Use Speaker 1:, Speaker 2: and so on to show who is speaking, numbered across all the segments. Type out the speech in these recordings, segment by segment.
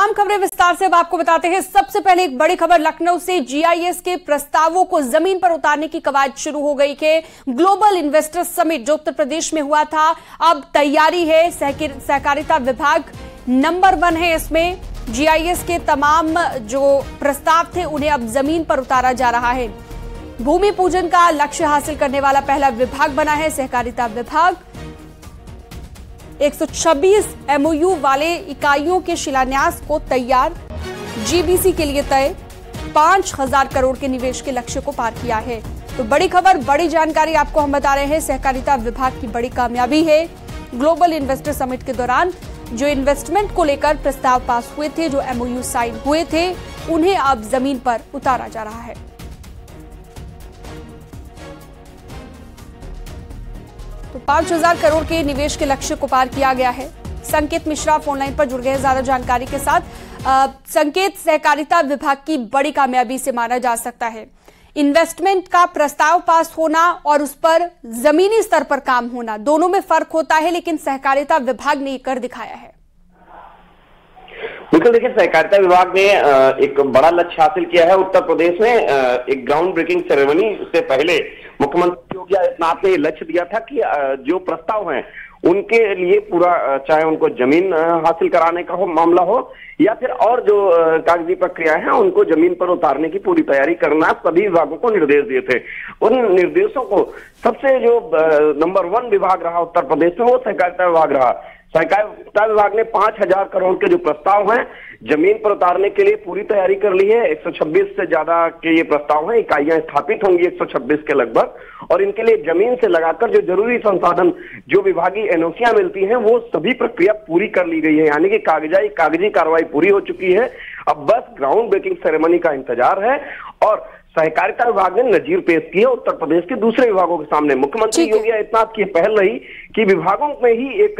Speaker 1: तमाम खबरें विस्तार से अब आपको बताते हैं। सबसे पहले एक बड़ी खबर लखनऊ से। जीआईएस के प्रस्तावों को जमीन पर उतारने की कवायद शुरू हो गई है। ग्लोबल इन्वेस्टर्स समिट जो उत्तर प्रदेश में हुआ था, अब तैयारी है। सहकारिता विभाग नंबर 1 है। इसमें जीआईएस के तमाम जो प्रस्ताव थे उन्हें अब जमीन पर उतारा जा रहा है। भूमि पूजन का लक्ष्य हासिल करने वाला पहला विभाग बना है सहकारिता विभाग। 126 एमओयू वाले इकाइयों के शिलान्यास को तैयार, जीबीसी के लिए तय, 5000 करोड़ के निवेश के लक्ष्य को पार किया है। तो बड़ी खबर, बड़ी जानकारी आपको हम बता रहे हैं। सहकारिता विभाग की बड़ी कामयाबी है। ग्लोबल इन्वेस्टर समिट के दौरान जो इन्वेस्टमेंट को लेकर प्रस्ताव पास हुए थे, जो एमओयू साइन हुए थे, उन्हें अब जमीन पर उतारा जा रहा है। तो 5000 करोड़ के निवेश के लक्ष्य को पार किया गया है। संकेत मिश्रा फोनलाइन पर जुड़ गए ज्यादा जानकारी के साथ। संकेत, सहकारिता विभाग की बड़ी कामयाबी से माना जा सकता है इन्वेस्टमेंट का प्रस्ताव पास होना और उस पर जमीनी स्तर पर काम होना, दोनों में फर्क होता है, लेकिन सहकारिता विभाग ने कर दिखाया है।
Speaker 2: बिल्कुल, देखिए सहकारिता विभाग ने एक बड़ा लक्ष्य हासिल किया है। उत्तर प्रदेश में एक ग्राउंड ब्रेकिंग सेरेमनी से पहले मुख्यमंत्री योगी आदित्यनाथ ने लक्ष्य दिया था कि जो प्रस्ताव हैं उनके लिए पूरा, चाहे उनको जमीन हासिल कराने का हो मामला हो या फिर और जो कागजी प्रक्रियाएं हैं उनको जमीन पर उतारने की पूरी तैयारी करना, सभी विभागों को निर्देश दिए थे। उन निर्देशों को सबसे जो नंबर 1 विभाग रहा उत्तर प्रदेश में, वो सहकारिता विभाग रहा। सहकारिता विभाग ने 5000 करोड़ के जो प्रस्ताव हैं जमीन पर उतारने के लिए पूरी तैयारी कर ली है। 126 से ज्यादा के ये प्रस्ताव हैं, इकाइयां स्थापित होंगी 126 के लगभग, और इनके लिए जमीन से लगाकर जो जरूरी संसाधन, जो विभागीय एनओसियां मिलती हैं, वो सभी प्रक्रिया पूरी कर ली गई है। यानी कि कागजी कार्रवाई पूरी हो चुकी है। अब बस ग्राउंड ब्रेकिंग सेरेमनी का इंतजार है और सहकारिता विभाग ने नजीर पेश की है उत्तर प्रदेश के दूसरे विभागों के सामने। मुख्यमंत्री योगी आदित्यनाथ की पहल रही कि विभागों में ही एक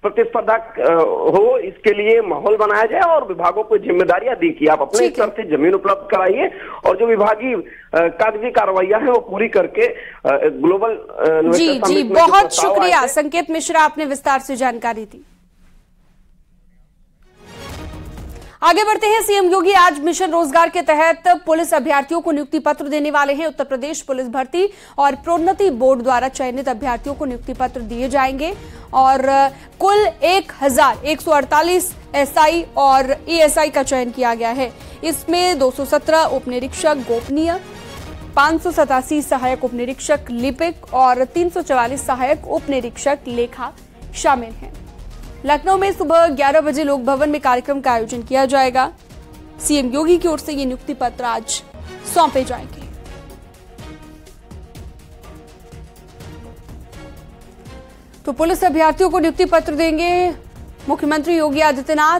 Speaker 2: प्रतिस्पर्धा हो, इसके लिए माहौल बनाया जाए और विभागों को जिम्मेदारियां दी कि आप अपने स्तर से जमीन उपलब्ध कराइए और जो विभागीय कागजी कार्रवाइयां हैं वो पूरी करके ग्लोबल
Speaker 1: जी बहुत शुक्रिया संकेत मिश्रा, आपने विस्तार से जानकारी दी। आगे बढ़ते हैं। सीएम योगी आज मिशन रोजगार के तहत पुलिस अभ्यर्थियों को नियुक्ति पत्र देने वाले हैं। उत्तर प्रदेश पुलिस भर्ती और प्रोन्नति बोर्ड द्वारा चयनित अभ्यर्थियों को नियुक्ति पत्र दिए जाएंगे और कुल 1148 एसआई और एएसआई का चयन किया गया है। इसमें 217 उप निरीक्षक गोपनीय, 587 सहायक उप निरीक्षक लिपिक और 344 सहायक उप निरीक्षक लेखा शामिल हैं। लखनऊ में सुबह 11 बजे लोक भवन में कार्यक्रम का आयोजन किया जाएगा। सीएम योगी की ओर से ये नियुक्ति पत्र आज सौंपे जाएंगे। तो पुलिस अभ्यर्थियों को नियुक्ति पत्र देंगे मुख्यमंत्री योगी आदित्यनाथ।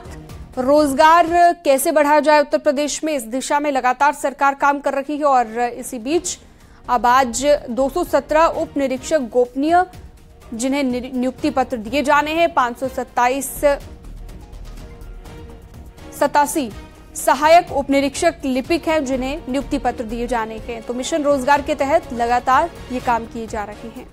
Speaker 1: रोजगार कैसे बढ़ाया जाए उत्तर प्रदेश में, इस दिशा में लगातार सरकार काम कर रही है और इसी बीच अब आज 217 उप निरीक्षक गोपनीय जिन्हें नियुक्ति पत्र दिए जाने हैं, 587 सहायक उप निरीक्षक लिपिक हैं जिन्हें नियुक्ति पत्र दिए जाने हैं। तो मिशन रोजगार के तहत लगातार ये काम किए जा रहे हैं।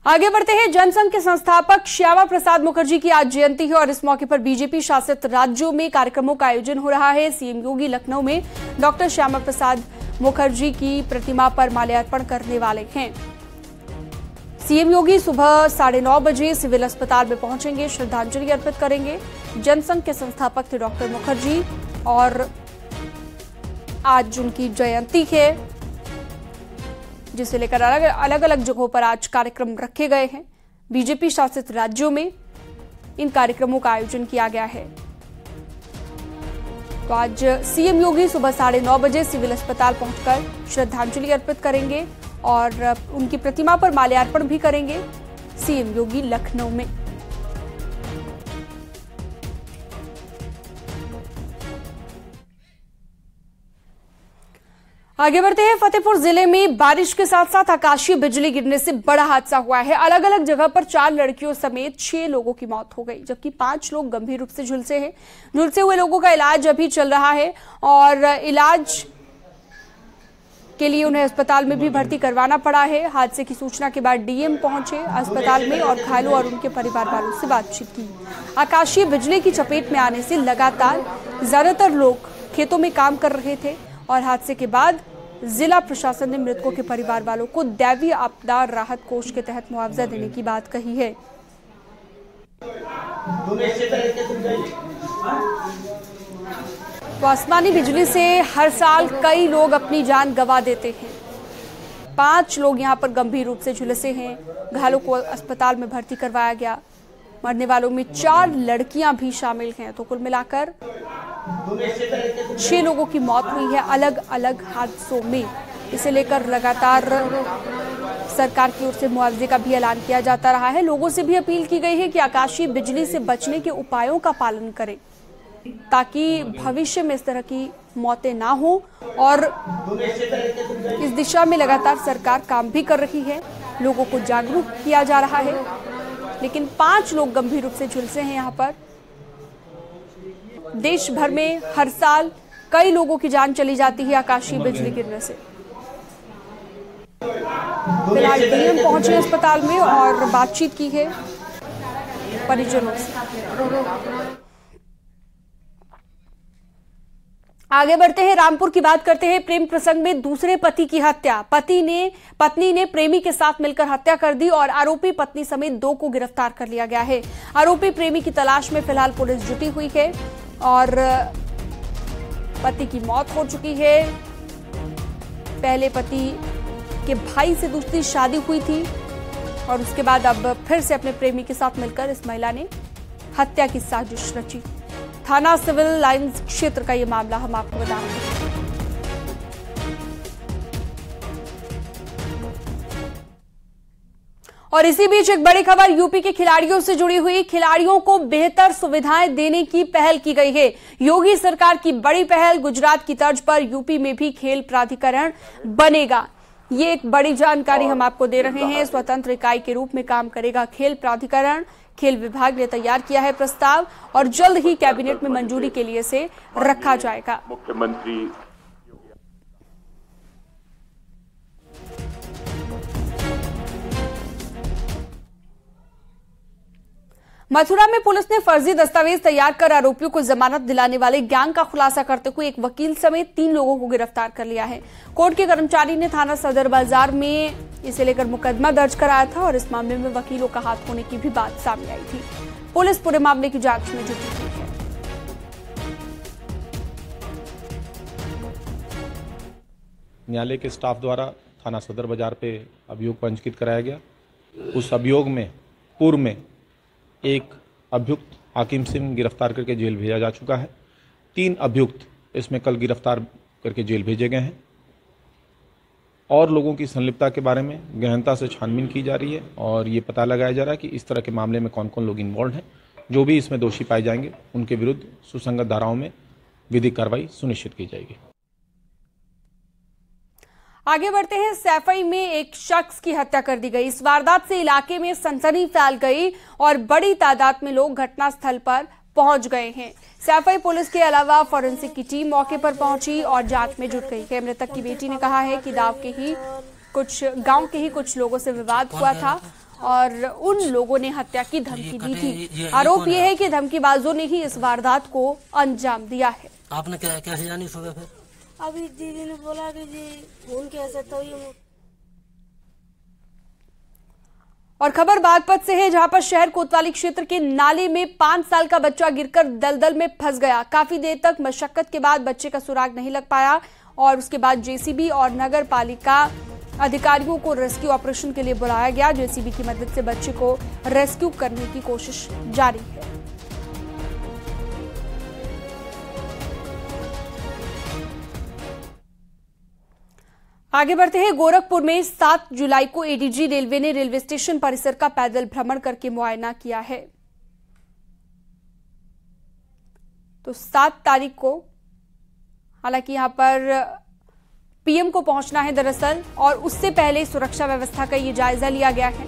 Speaker 1: आगे बढ़ते हैं। जनसंघ के संस्थापक श्यामा प्रसाद मुखर्जी की आज जयंती है और इस मौके पर बीजेपी शासित राज्यों में कार्यक्रमों का आयोजन हो रहा है। सीएम योगी लखनऊ में डॉक्टर श्यामा प्रसाद मुखर्जी की प्रतिमा पर माल्यार्पण करने वाले हैं। सीएम योगी सुबह 9:30 बजे सिविल अस्पताल में पहुंचेंगे, श्रद्धांजलि अर्पित करेंगे। जनसंघ के संस्थापक थे डॉक्टर मुखर्जी और आज उनकी जयंती है, जिसे लेकर अलग अलग जगहों पर आज कार्यक्रम रखे गए हैं। बीजेपी शासित राज्यों में इन कार्यक्रमों का आयोजन किया गया है। तो आज सीएम योगी सुबह 9:30 बजे सिविल अस्पताल पहुंचकर श्रद्धांजलि अर्पित करेंगे और उनकी प्रतिमा पर माल्यार्पण भी करेंगे सीएम योगी लखनऊ में। आगे बढ़ते हैं। फतेहपुर जिले में बारिश के साथ साथ आकाशीय बिजली गिरने से बड़ा हादसा हुआ है। अलग अलग जगह पर 4 लड़कियों समेत 6 लोगों की मौत हो गई, जबकि 5 लोग गंभीर रूप से झुलसे हैं। झुलसे हुए लोगों का इलाज अभी चल रहा है और इलाज के लिए उन्हें अस्पताल में भी भर्ती करवाना पड़ा है। हादसे की सूचना के बाद डीएम पहुंचे अस्पताल में और घायलों और उनके परिवार वालों से बातचीत की। आकाशीय बिजली की चपेट में आने से लगातार ज्यादातर लोग खेतों में काम कर रहे थे और हादसे के बाद जिला प्रशासन ने मृतकों के परिवार वालों को दैवीय आपदा राहत कोष के तहत मुआवजा देने की बात कही है। तो आसमानी बिजली से हर साल कई लोग अपनी जान गंवा देते हैं। 5 लोग यहां पर गंभीर रूप से झुलसे हैं। घायलों को अस्पताल में भर्ती करवाया गया। मरने वालों में 4 लड़कियां भी शामिल हैं। तो कुल मिलाकर 6 लोगों की मौत हुई है अलग अलग हादसों में। इसे लेकर लगातार सरकार की ओर से मुआवजे का भी ऐलान किया जाता रहा है। लोगों से भी अपील की गई है कि आकाशीय बिजली से बचने के उपायों का पालन करें ताकि भविष्य में इस तरह की मौतें ना हो। और इस दिशा में लगातार सरकार काम भी कर रही है, लोगों को जागरूक किया जा रहा है। लेकिन 5 लोग गंभीर रूप से झुलसे हैं। यहाँ पर देश भर में हर साल कई लोगों की जान चली जाती है आकाशीय बिजली गिरने से। फिलहाल डीएम पहुंचे अस्पताल में और बातचीत की है परिजनों से। आगे बढ़ते हैं, रामपुर की बात करते हैं। प्रेम प्रसंग में दूसरे पति की हत्या। पत्नी ने प्रेमी के साथ मिलकर हत्या कर दी और आरोपी पत्नी समेत 2 को गिरफ्तार कर लिया गया है। आरोपी प्रेमी की तलाश में फिलहाल पुलिस जुटी हुई है और पति की मौत हो चुकी है। पहले पति के भाई से दूसरी शादी हुई थी और उसके बाद अब फिर से अपने प्रेमी के साथ मिलकर इस महिला ने हत्या की साजिश रची। थाना सिविल लाइंस क्षेत्र का ये मामला हम आपको बता रहे हैं। और इसी बीच एक बड़ी खबर यूपी के खिलाड़ियों से जुड़ी हुई। खिलाड़ियों को बेहतर सुविधाएं देने की पहल की गई है। योगी सरकार की बड़ी पहल। गुजरात की तर्ज पर यूपी में भी खेल प्राधिकरण बनेगा। ये एक बड़ी जानकारी हम आपको दे रहे हैं। स्वतंत्र इकाई के रूप में काम करेगा खेल प्राधिकरण। खेल विभाग ने तैयार किया है प्रस्ताव और जल्द ही कैबिनेट में मंजूरी के लिए इसे रखा जाएगा।
Speaker 2: मुख्यमंत्री
Speaker 1: मथुरा में पुलिस ने फर्जी दस्तावेज तैयार कर आरोपियों को जमानत दिलाने वाले गैंग का खुलासा करते हुए एक वकील समेत 3 लोगों को गिरफ्तार कर लिया है। कोर्ट के कर्मचारी ने थाना सदर बाजार में इसे लेकर मुकदमा दर्ज कराया था और इस मामले में वकीलों का हाथ होने की भी बात सामने आई थी। पुलिस पूरे मामले की जांच में जुटी हुई है।
Speaker 3: न्यायालय के स्टाफ द्वारा थाना सदर बाजार पे अभियोग पंजीकृत कराया गया। उस अभियोग में पूर्व में एक अभियुक्त हाकिम सिंह गिरफ्तार करके जेल भेजा जा चुका है। 3 अभियुक्त इसमें कल गिरफ्तार करके जेल भेजे गए हैं और लोगों की संलिप्तता के बारे में गहनता से छानबीन की जा रही है और ये पता लगाया जा रहा है कि इस तरह के मामले में कौन कौन लोग इन्वॉल्व हैं। जो भी इसमें दोषी पाए जाएंगे उनके विरुद्ध सुसंगत धाराओं में विधिक कार्रवाई सुनिश्चित की जाएगी।
Speaker 1: आगे बढ़ते हैं। सैफई में एक शख्स की हत्या कर दी गई। इस वारदात से इलाके में सनसनी फैल गई और बड़ी तादाद में लोग घटनास्थल पर पहुंच गए हैं। सैफई पुलिस के अलावा फोरेंसिक की टीम मौके पर पहुंची और जांच में जुट गई है। मृतक की बेटी ने कहा है कि गांव के ही कुछ लोगों से विवाद हुआ था और उन लोगों ने हत्या की धमकी दी थी। आरोप यह है कि धमकीबाजों ने ही इस वारदात को अंजाम दिया है।
Speaker 4: आपने कैसे जानी सुबह? फिर
Speaker 5: अभी दीदी ने बोला कि जी खून कैसे तो ये।
Speaker 1: और खबर बागपत से है, जहां पर शहर कोतवाली क्षेत्र के नाले में 5 साल का बच्चा गिरकर दलदल में फंस गया। काफी देर तक मशक्कत के बाद बच्चे का सुराग नहीं लग पाया और उसके बाद जेसीबी और नगर पालिका अधिकारियों को रेस्क्यू ऑपरेशन के लिए बुलाया गया। जेसीबी की मदद से बच्चे को रेस्क्यू करने की कोशिश जारी है। आगे बढ़ते हैं। गोरखपुर में 7 जुलाई को एडीजी रेलवे ने रेलवे स्टेशन परिसर का पैदल भ्रमण करके मुआयना किया है। तो 7 तारीख को हालांकि यहां पर पीएम को पहुंचना है दरअसल, और उससे पहले सुरक्षा व्यवस्था का ये जायजा लिया गया है।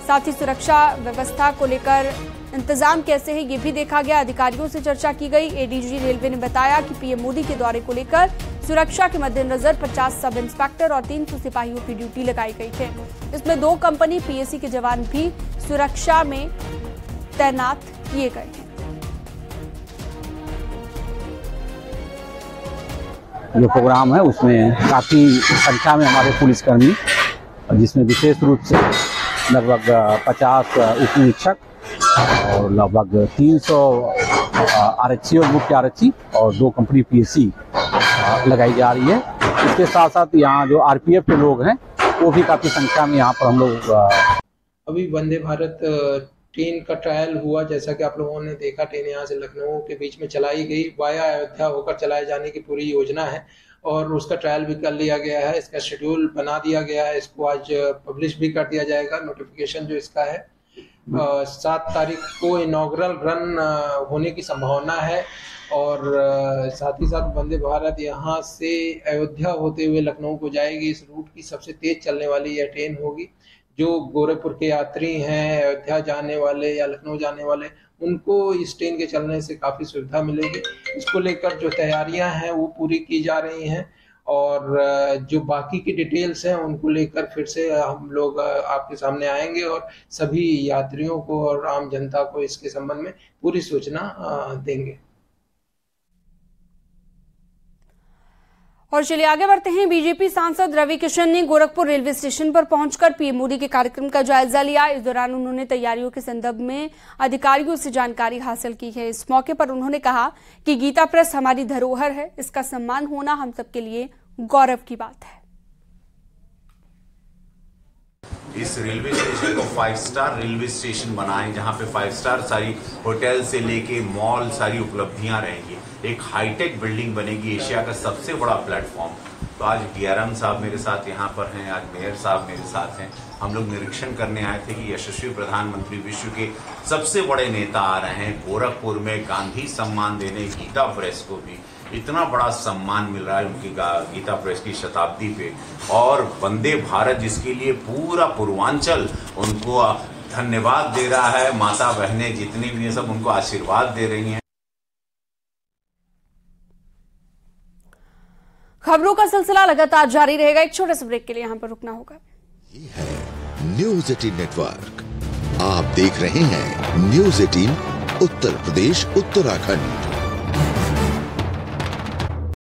Speaker 1: साथ ही सुरक्षा व्यवस्था को लेकर इंतजाम कैसे है ये भी देखा गया। अधिकारियों से चर्चा की गई। एडीजी रेलवे ने बताया कि पीएम मोदी के दौरे को लेकर सुरक्षा के मद्देनजर 50 सब इंस्पेक्टर और 300 सिपाहियों की ड्यूटी लगाई गई है। इसमें 2 कंपनी पीएसी के जवान भी सुरक्षा में तैनात किए गए हैं।
Speaker 6: जो प्रोग्राम है उसमें काफी संख्या में हमारे पुलिसकर्मी, जिसमें विशेष रूप से लगभग 50 उप निरीक्षक और लगभग 300 आरक्षी और मुख्य आरक्षी और 2 कंपनी पीएसी लगाई जा रही है। इसके साथ साथ यहाँ जो आरपीएफ के लोग हैं वो भी काफी संख्या में यहाँ पर हम लोग।
Speaker 7: अभी वंदे भारत ट्रेन का ट्रायल हुआ, जैसा कि आप लोगों ने देखा। ट्रेन यहाँ से लखनऊ के बीच में चलाई गई, वाया अयोध्या होकर चलाए जाने की पूरी योजना है और उसका ट्रायल भी कर लिया गया है। इसका शेड्यूल बना दिया गया है, इसको आज पब्लिश भी कर दिया जाएगा। नोटिफिकेशन जो इसका है 7 तारीख को इनॉग्रल रन होने की संभावना है और साथ ही साथ वंदे भारत यहाँ से अयोध्या होते हुए लखनऊ को जाएगी। इस रूट की सबसे तेज चलने वाली यह ट्रेन होगी। जो गोरखपुर के यात्री हैं, अयोध्या जाने वाले या लखनऊ जाने वाले, उनको इस ट्रेन के चलने से काफ़ी सुविधा मिलेगी। इसको लेकर जो तैयारियां हैं वो पूरी की जा रही हैं और जो बाकी की डिटेल्स हैं उनको लेकर फिर से हम लोग आपके सामने आएंगे और सभी यात्रियों को और आम जनता को इसके संबंध में पूरी सूचना देंगे।
Speaker 1: और चलिए आगे बढ़ते हैं। बीजेपी सांसद रवि किशन ने गोरखपुर रेलवे स्टेशन पर पहुंचकर पीएम मोदी के कार्यक्रम का जायजा लिया। इस दौरान उन्होंने तैयारियों के संदर्भ में अधिकारियों से जानकारी हासिल की है। इस मौके पर उन्होंने कहा कि गीता प्रेस हमारी धरोहर है, इसका सम्मान होना हम सबके लिए गौरव की बात है।
Speaker 8: इस रेलवे स्टेशन को 5 स्टार रेलवे स्टेशन बनाएं, जहां पे 5 स्टार सारी होटल से लेके मॉल सारी उपलब्धियां रहेंगी। एक हाईटेक बिल्डिंग बनेगी, एशिया का सबसे बड़ा प्लेटफॉर्म। तो आज डीआरएम साहब मेरे साथ यहाँ पर हैं, आज मेयर साहब मेरे साथ हैं। हम लोग निरीक्षण करने आए थे कि यशस्वी प्रधानमंत्री विश्व के सबसे बड़े नेता आ रहे हैं गोरखपुर में गांधी सम्मान देने। गीता प्रेस को भी इतना बड़ा सम्मान मिल रहा है उनकी गीता प्रेस की शताब्दी पे, और वंदे भारत जिसके लिए पूरा पूर्वांचल उनको धन्यवाद दे रहा है। माता बहनें जितनी भी हैं सब उनको आशीर्वाद दे रही हैं।
Speaker 1: खबरों का सिलसिला लगातार जारी रहेगा। एक छोटे से ब्रेक के लिए यहाँ पर रुकना होगा।
Speaker 9: ये है न्यूज़ 18 नेटवर्क। आप देख रहे हैं न्यूज़ 18 उत्तर प्रदेश उत्तराखंड।